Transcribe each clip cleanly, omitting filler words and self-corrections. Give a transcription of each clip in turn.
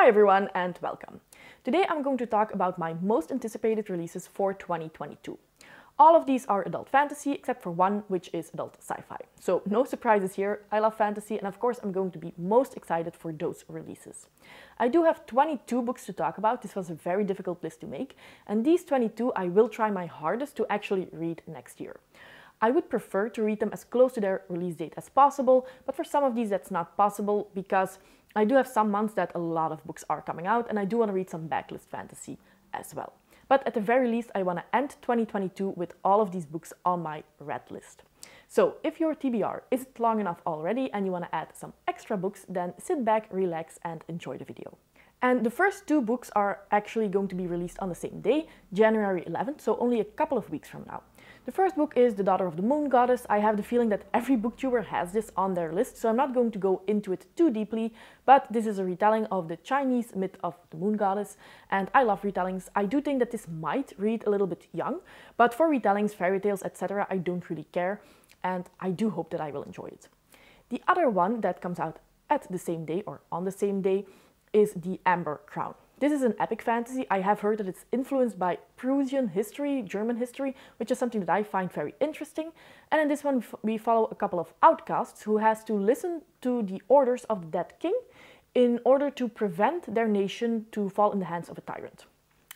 Hi everyone and welcome. Today I'm going to talk about my most anticipated releases for 2022. All of these are adult fantasy except for one, which is adult sci-fi. So no surprises here, I love fantasy and of course I'm going to be most excited for those releases. I do have 22 books to talk about. This was a very difficult list to make, and these 22 I will try my hardest to actually read next year. I would prefer to read them as close to their release date as possible, but for some of these that's not possible because I do have some months that a lot of books are coming out and I do want to read some backlist fantasy as well. But at the very least I want to end 2022 with all of these books on my red list. So if your TBR isn't long enough already and you want to add some extra books, then sit back, relax and enjoy the video. And the first two books are actually going to be released on the same day, January 11th, so only a couple of weeks from now. The first book is The Daughter of the Moon Goddess. I have the feeling that every booktuber has this on their list, so I'm not going to go into it too deeply, but this is a retelling of the Chinese myth of the Moon Goddess, and I love retellings. I do think that this might read a little bit young, but for retellings, fairy tales, etc., I don't really care, and I do hope that I will enjoy it. The other one that comes out at the same day, or on the same day, is The Amber Crown. This is an epic fantasy. I have heard that it's influenced by Prussian history, German history, which is something that I find very interesting. And in this one, we follow a couple of outcasts who has to listen to the orders of the dead king in order to prevent their nation to fall in the hands of a tyrant.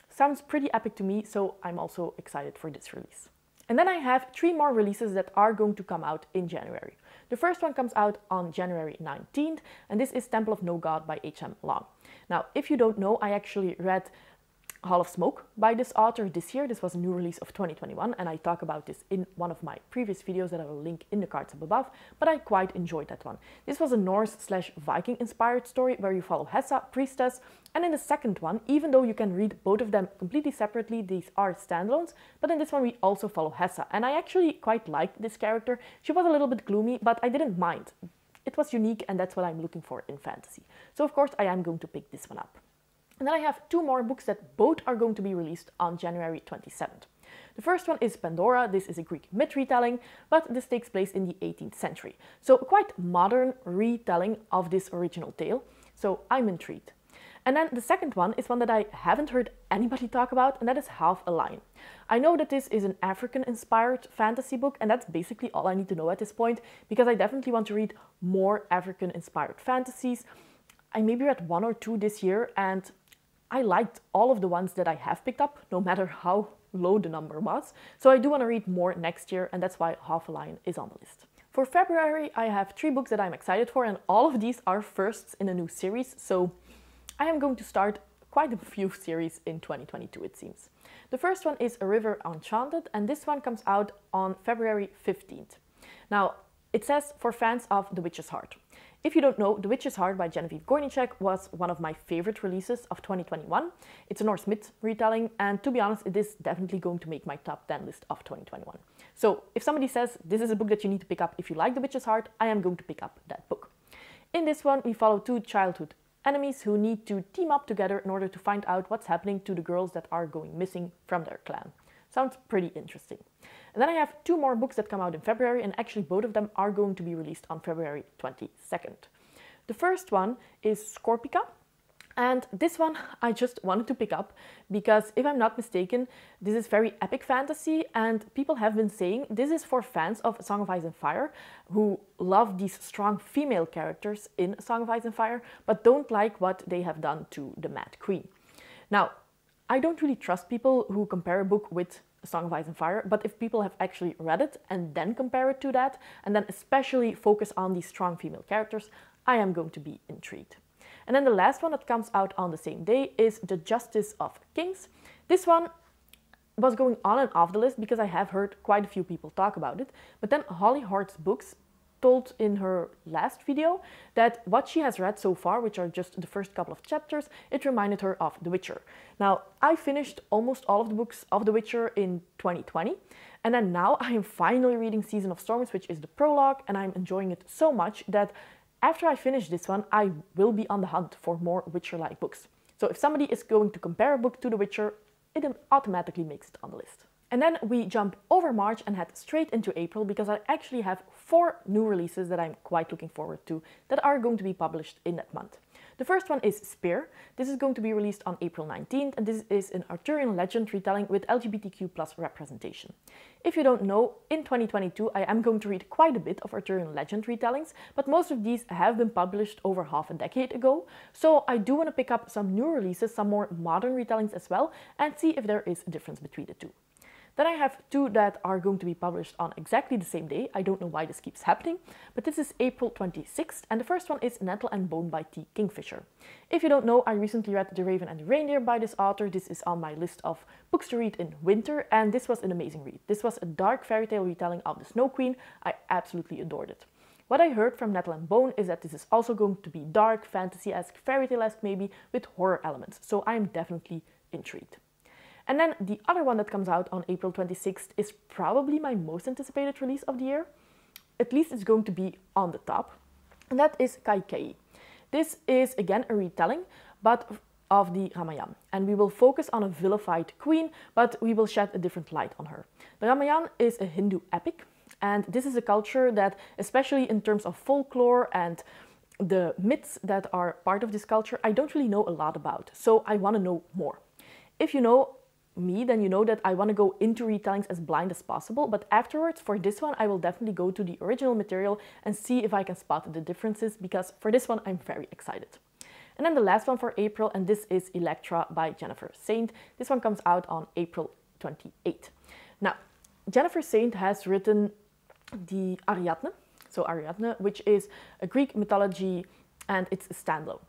Sounds pretty epic to me, so I'm also excited for this release. And then I have 3 more releases that are going to come out in January. The first one comes out on January 19th, and this is Temple of No God by H.M. Long. Now, if you don't know, I actually read Hall of Smoke by this author this year. This was a new release of 2021, and I talk about this in one of my previous videos that I will link in the cards up above, but I quite enjoyed that one. This was a Norse/Viking inspired story where you follow Hessa, priestess, and in the second one, even though you can read both of them completely separately, these are standalones, but in this one we also follow Hessa, and I actually quite liked this character. She was a little bit gloomy, but I didn't mind. It was unique, and that's what I'm looking for in fantasy. So of course I am going to pick this one up. And then I have 2 more books that both are going to be released on January 27th. The first one is Pandora. This is a Greek myth retelling, but this takes place in the 18th century. So a quite modern retelling of this original tale. So I'm intrigued. And then the second one is one that I haven't heard anybody talk about, and that is Half a Lion. I know that this is an African-inspired fantasy book, and that's basically all I need to know at this point, because I definitely want to read more African-inspired fantasies. I maybe read 1 or 2 this year, and I liked all of the ones that I have picked up, no matter how low the number was. So I do want to read more next year, and that's why Half a Lion is on the list. For February, I have 3 books that I'm excited for, and all of these are firsts in a new series, so I am going to start quite a few series in 2022, it seems. The first one is A River Enchanted, and this one comes out on February 15th. Now, it says for fans of The Witch's Heart. If you don't know, The Witch's Heart by Genevieve Gornichek was one of my favorite releases of 2021. It's a Norse myth retelling, and to be honest, it is definitely going to make my top 10 list of 2021. So if somebody says this is a book that you need to pick up if you like The Witch's Heart, I am going to pick up that book. In this one, we follow 2 childhood enemies who need to team up together in order to find out what's happening to the girls that are going missing from their clan. Sounds pretty interesting. And then I have 2 more books that come out in February, and actually both of them are going to be released on February 22nd. The first one is Scorpica, and this one I just wanted to pick up because if I'm not mistaken, this is very epic fantasy, and people have been saying this is for fans of A Song of Ice and Fire who love these strong female characters in A Song of Ice and Fire, but don't like what they have done to the Mad Queen. Now, I don't really trust people who compare a book with A Song of Ice and Fire, but if people have actually read it and then compare it to that, and then especially focus on these strong female characters, I am going to be intrigued. And then the last one that comes out on the same day is The Justice of Kings. This one was going on and off the list because I have heard quite a few people talk about it, but then Holly Hart's books told in her last video that what she has read so far, which are just the first couple of chapters, it reminded her of The Witcher. Now, I finished almost all of the books of The Witcher in 2020, and then now I am finally reading Season of Storms, which is the prologue, and I'm enjoying it so much that after I finish this one, I will be on the hunt for more Witcher-like books. So if somebody is going to compare a book to The Witcher, it automatically makes it on the list. And then we jump over March and head straight into April because I actually have 4 new releases that I'm quite looking forward to that are going to be published in that month. The first one is Spear. This is going to be released on April 19th, and this is an Arthurian legend retelling with LGBTQ plus representation. If you don't know, in 2022 I am going to read quite a bit of Arthurian legend retellings, but most of these have been published over half a decade ago, so I do want to pick up some new releases, some more modern retellings as well, and see if there is a difference between the two. Then I have two that are going to be published on exactly the same day. I don't know why this keeps happening, but this is April 26th, and the first one is Nettle and Bone by T. Kingfisher. If you don't know, I recently read The Raven and the Reindeer by this author. This is on my list of books to read in winter, and this was an amazing read. This was a dark fairy tale retelling of the Snow Queen. I absolutely adored it. What I heard from Nettle and Bone is that this is also going to be dark, fantasy-esque, fairy tale-esque maybe, with horror elements, so I'm definitely intrigued. And then the other one that comes out on April 26th is probably my most anticipated release of the year. At least it's going to be on the top. And that is Kaikei. This is again a retelling, but of the Ramayana. And we will focus on a vilified queen, but we will shed a different light on her. The Ramayana is a Hindu epic, and this is a culture that, especially in terms of folklore and the myths that are part of this culture, I don't really know a lot about. So I want to know more. If you know me, then you know that I want to go into retellings as blind as possible, but afterwards for this one I will definitely go to the original material and see if I can spot the differences, because for this one I'm very excited. And then the last one for April, and this is Electra by Jennifer Saint. This one comes out on April 28th. Now, Jennifer Saint has written the Ariadne, which is a Greek mythology, and it's a standalone.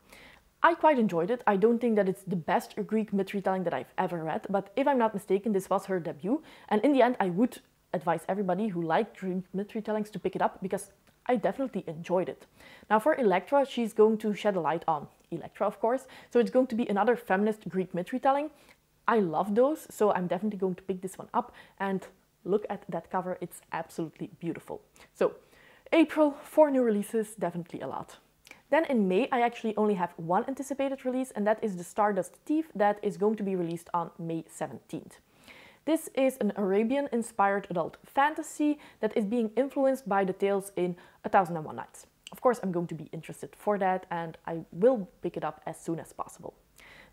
I quite enjoyed it. I don't think that it's the best Greek myth retelling that I've ever read, but if I'm not mistaken, this was her debut. And in the end, I would advise everybody who liked Greek myth retellings to pick it up, because I definitely enjoyed it. Now for Electra, she's going to shed a light on Electra, of course. So it's going to be another feminist Greek myth retelling. I love those, so I'm definitely going to pick this one up. And look at that cover, it's absolutely beautiful. So April, 4 new releases, definitely a lot. Then in May, I actually only have one anticipated release, and that is The Stardust Thief, that is going to be released on May 17th. This is an Arabian-inspired adult fantasy that is being influenced by the tales in 1001 Nights. Of course, I'm going to be interested for that, and I will pick it up as soon as possible.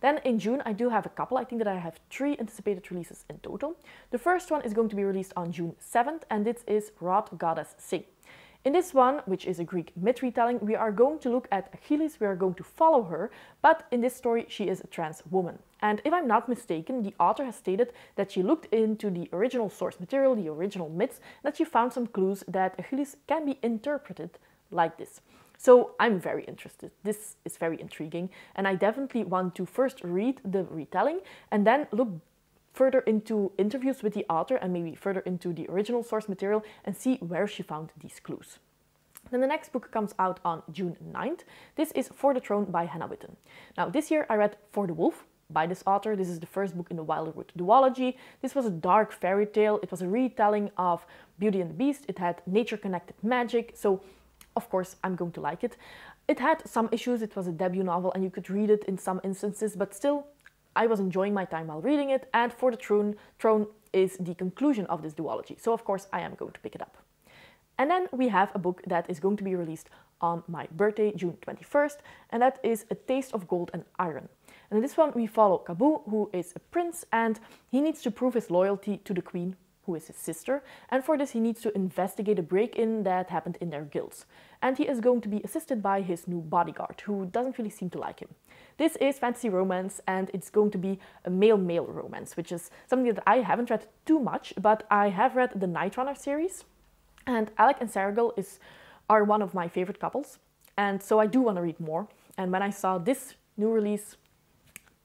Then in June, I do have a couple. I think that I have 3 anticipated releases in total. The first one is going to be released on June 7th, and this is Wrought Goddess Sing. In this one, which is a Greek myth retelling, we are going to look at Achilles, we are going to follow her, but in this story she is a trans woman. And if I'm not mistaken, the author has stated that she looked into the original source material, the original myths, that she found some clues that Achilles can be interpreted like this. So I'm very interested. This is very intriguing, and I definitely want to first read the retelling and then look further into interviews with the author and maybe further into the original source material and see where she found these clues. Then the next book comes out on June 9th. This is For the Throne by Hannah Witten. Now this year I read For the Wolf by this author. This is the first book in the Wilderwood duology. This was a dark fairy tale. It was a retelling of Beauty and the Beast. It had nature-connected magic, so of course I'm going to like it. It had some issues. It was a debut novel and you could read it in some instances, but still I was enjoying my time while reading it, and For the Throne is the conclusion of this duology, so of course I am going to pick it up. And then we have a book that is going to be released on my birthday, June 21st, and that is A Taste of Gold and Iron. And in this one we follow Kabu, who is a prince, and he needs to prove his loyalty to the queen, who is his sister, and for this he needs to investigate a break-in that happened in their guilds. And he is going to be assisted by his new bodyguard, who doesn't really seem to like him. This is fantasy romance, and it's going to be a male-male romance, which is something that I haven't read too much, but I have read the Night Runner series, and Alec and Sergel are one of my favorite couples, and so I do want to read more. And when I saw this new release,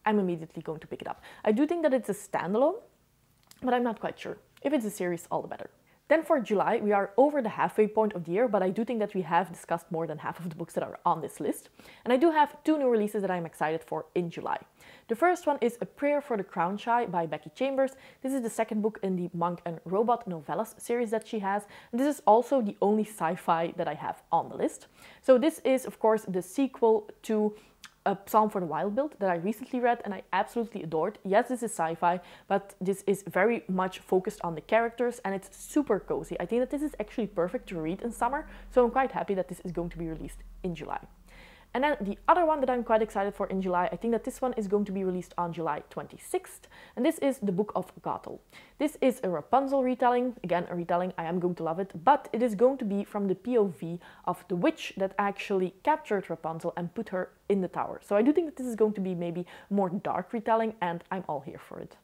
I'm immediately going to pick it up. I do think that it's a standalone, but I'm not quite sure. If it's a series, all the better. Then for July, we are over the halfway point of the year, but I do think that we have discussed more than half of the books that are on this list. And I do have 2 new releases that I'm excited for in July. The first one is A Prayer for the Crown Shy by Becky Chambers. This is the second book in the Monk and Robot novellas series that she has. And this is also the only sci-fi that I have on the list. So this is, of course, the sequel to A Psalm for the Wild Build that I recently read and I absolutely adored. Yes, this is sci-fi, but this is very much focused on the characters and it's super cozy. I think that this is actually perfect to read in summer, so I'm quite happy that this is going to be released in July. And then the other one that I'm quite excited for in July, I think that this one is going to be released on July 26th, and this is The Book of Gothel. This is a Rapunzel retelling, again a retelling, I am going to love it, but it is going to be from the POV of the witch that actually captured Rapunzel and put her in the tower. So I do think that this is going to be maybe a more dark retelling, and I'm all here for it.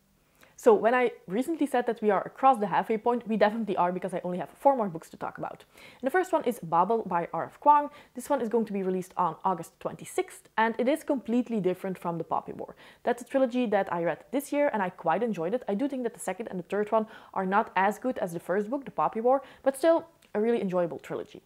So when I recently said that we are across the halfway point, we definitely are, because I only have 4 more books to talk about. And the first one is Babel by R.F. Kuang. This one is going to be released on August 26th, and it is completely different from The Poppy War. That's a trilogy that I read this year and I quite enjoyed it. I do think that the second and the third one are not as good as the first book, The Poppy War, but still a really enjoyable trilogy.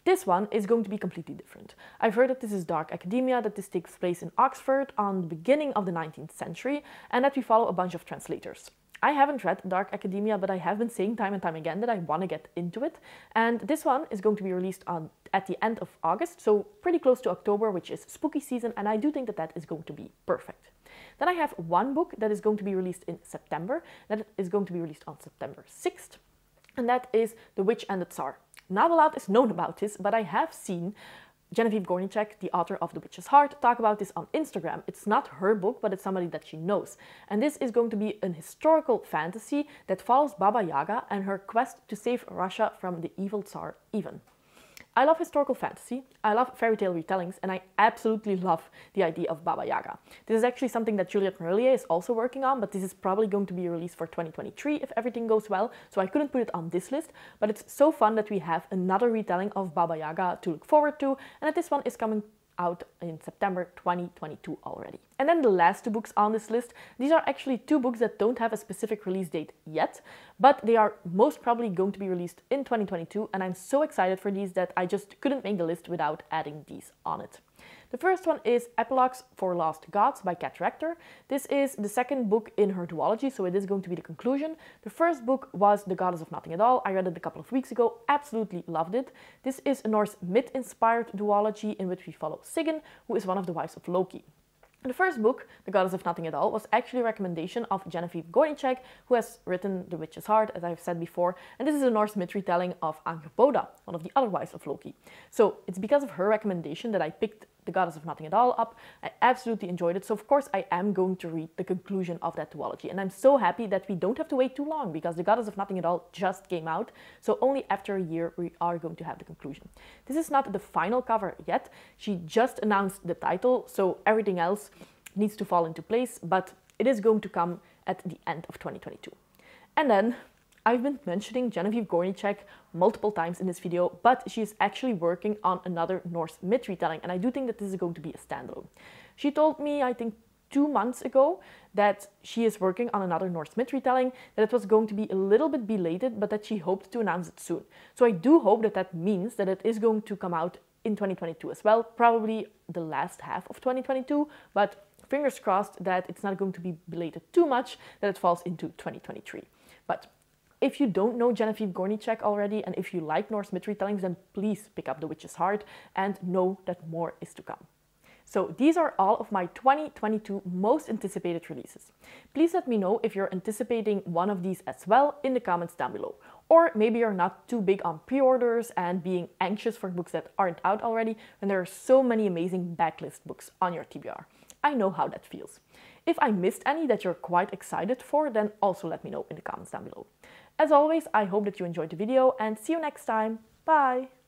This one is going to be completely different. I've heard that this is dark academia, that this takes place in Oxford on the beginning of the 19th century, and that we follow a bunch of translators. I haven't read Dark Academia, but I have been saying time and time again that I want to get into it. And this one is going to be released at the end of August, so pretty close to October, which is spooky season, and I do think that that is going to be perfect. Then I have one book that is going to be released in September, that is going to be released on September 6th, and that is The Witch and the Tsar. Not a lot is known about this, but I have seen Genevieve Gornichek, the author of The Witch's Heart, talk about this on Instagram. It's not her book, but it's somebody that she knows. And this is going to be an historical fantasy that follows Baba Yaga and her quest to save Russia from the evil Tsar Ivan. I love historical fantasy, I love fairy tale retellings, and I absolutely love the idea of Baba Yaga. This is actually something that Juliette Merlier is also working on, but this is probably going to be released for 2023 if everything goes well, so I couldn't put it on this list, but it's so fun that we have another retelling of Baba Yaga to look forward to, and that this one is coming out in September 2022 already. And then the last 2 books on this list, these are actually 2 books that don't have a specific release date yet, but they are most probably going to be released in 2022, and I'm so excited for these that I just couldn't make the list without adding these on it. The first one is Epilogues for Lost Gods by Kat Rector. This is the second book in her duology, so it is going to be the conclusion. The first book was The Goddess of Nothing at All. I read it a couple of weeks ago, absolutely loved it. This is a Norse myth-inspired duology in which we follow Sigyn, who is one of the wives of Loki. The first book, The Goddess of Nothing at All, was actually a recommendation of Genevieve Gornichek, who has written The Witch's Heart, as I've said before, and this is a Norse myth retelling of Angerboda, one of the other wives of Loki. So it's because of her recommendation that I picked The Goddess of Nothing at All up. I absolutely enjoyed it, so of course I am going to read the conclusion of that duology, and I'm so happy that we don't have to wait too long, because The Goddess of Nothing at All just came out, so only after a year we are going to have the conclusion. This is not the final cover yet, she just announced the title, so everything else needs to fall into place, but it is going to come at the end of 2022. And then I've been mentioning Genevieve Gornichek multiple times in this video, but she is actually working on another Norse myth retelling, and I do think that this is going to be a standalone. She told me, I think 2 months ago, that she is working on another Norse myth retelling, that it was going to be a little bit belated, but that she hoped to announce it soon. So I do hope that that means that it is going to come out in 2022 as well, probably the last half of 2022, but fingers crossed that it's not going to be belated too much, that it falls into 2023. But if you don't know Genevieve Gornichek already, and if you like Norse myth retellings, then please pick up The Witch's Heart and know that more is to come. So these are all of my 2022 most anticipated releases. Please let me know if you're anticipating one of these as well in the comments down below. Or maybe you're not too big on pre-orders and being anxious for books that aren't out already, when there are so many amazing backlist books on your TBR. I know how that feels. If I missed any that you're quite excited for, then also let me know in the comments down below. As always, I hope that you enjoyed the video, and see you next time. Bye!